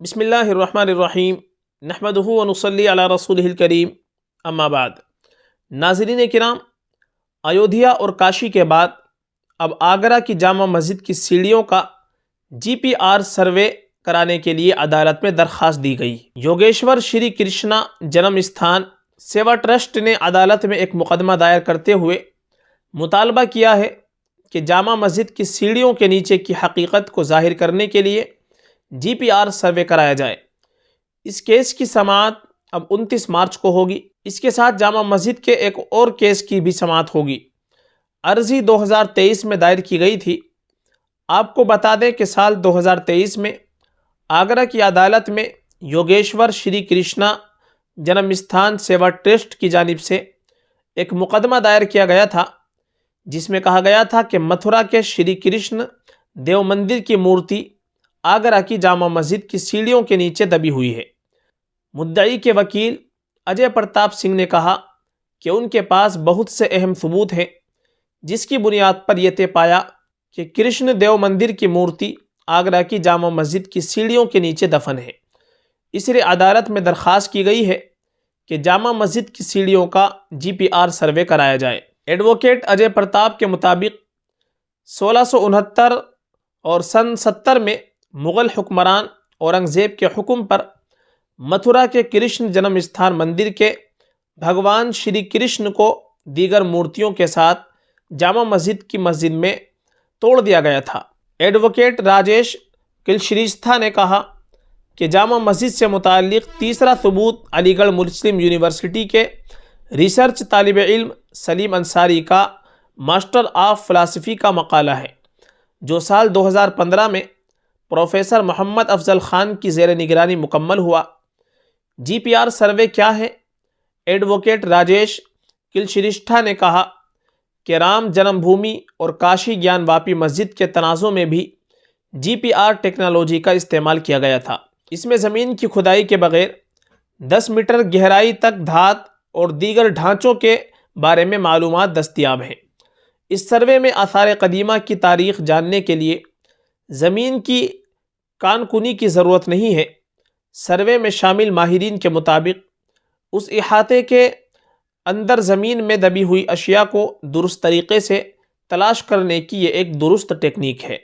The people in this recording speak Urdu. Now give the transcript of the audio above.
بسم اللہ الرحمن الرحیم نحمدہ ونصلی علی رسولہ الکریم اما بعد۔ ناظرین کرام، ایودھیا اور کاشی کے بعد اب آگرہ کی جامع مسجد کی سیڑھیوں کا GPR سروے کرانے کے لیے عدالت میں درخواست دی گئی۔ یوگیشور شری کرشنا جنم استھان سیوا ٹرسٹ نے عدالت میں ایک مقدمہ دائر کرتے ہوئے مطالبہ کیا ہے کہ جامع مسجد کی سیڑھیوں کے نیچے کی حقیقت کو ظاہر کرنے کے لیے GPR سروے کرایا جائے۔ اس کیس کی سماعت اب 29 مارچ کو ہوگی۔ اس کے ساتھ جامع مسجد کے ایک اور کیس کی بھی سماعت ہوگی۔ عرضی 2023 میں دائر کی گئی تھی۔ آپ کو بتا دیں کہ سال 2023 میں آگرہ کی عدالت میں یوگیشور شری کرشنا جنم استھان سیوا ٹرسٹ کی جانب سے ایک مقدمہ دائر کیا گیا تھا، جس میں کہا گیا تھا کہ متھرا کے شری کرشن دیو مندر کی مورتی آگرہ کی جامع مسجد کی سیڑھیوں کے نیچے دبی ہوئی ہے۔ مدعی کے وکیل اجے پرتاپ سنگھ نے کہا کہ ان کے پاس بہت سے اہم ثبوت ہیں، جس کی بنیاد پر یہ طے پایا کہ کرشن دیو مندر کی مورتی آگرہ کی جامع مسجد کی سیڑھیوں کے نیچے دفن ہے۔ اس لیے عدالت میں درخواست کی گئی ہے کہ جامع مسجد کی سیڑھیوں کا GPR سروے کرایا جائے۔ ایڈوکیٹ اجے پرتاپ کے مطابق 1669 اور سن 70 میں مغل حکمران اورنگزیب کے حکم پر متھرا کے کرشن جنم استھان مندر کے بھگوان شری کرشن کو دیگر مورتیوں کے ساتھ جامع مسجد کی مسجد میں توڑ دیا گیا تھا۔ ایڈوکیٹ راجیش کلشریستھا نے کہا کہ جامع مسجد سے متعلق تیسرا ثبوت علی گڑھ مسلم یونیورسٹی کے ریسرچ طالب علم سلیم انصاری کا ماسٹر آف فلاسفی کا مقالہ ہے، جو سال 2015 میں پروفیسر محمد افضل خان کی زیر نگرانی مکمل ہوا۔ GPR سروے کیا ہے؟ ایڈوکیٹ راجیش کلشریستھا نے کہا کہ رام جنم بھومی اور کاشی گیان واپی مسجد کے تنازع میں بھی GPR ٹیکنالوجی کا استعمال کیا گیا تھا۔ اس میں زمین کی کھدائی کے بغیر 10 میٹر گہرائی تک دھات اور دیگر ڈھانچوں کے بارے میں معلومات دستیاب ہیں۔ اس سروے میں آثار قدیمہ کی تاریخ جاننے کے لیے زمین کی کان کنی کی ضرورت نہیں ہے۔ سروے میں شامل ماہرین کے مطابق اس احاطے کے اندر زمین میں دبی ہوئی اشیاء کو درست طریقے سے تلاش کرنے کی یہ ایک درست ٹیکنیک ہے۔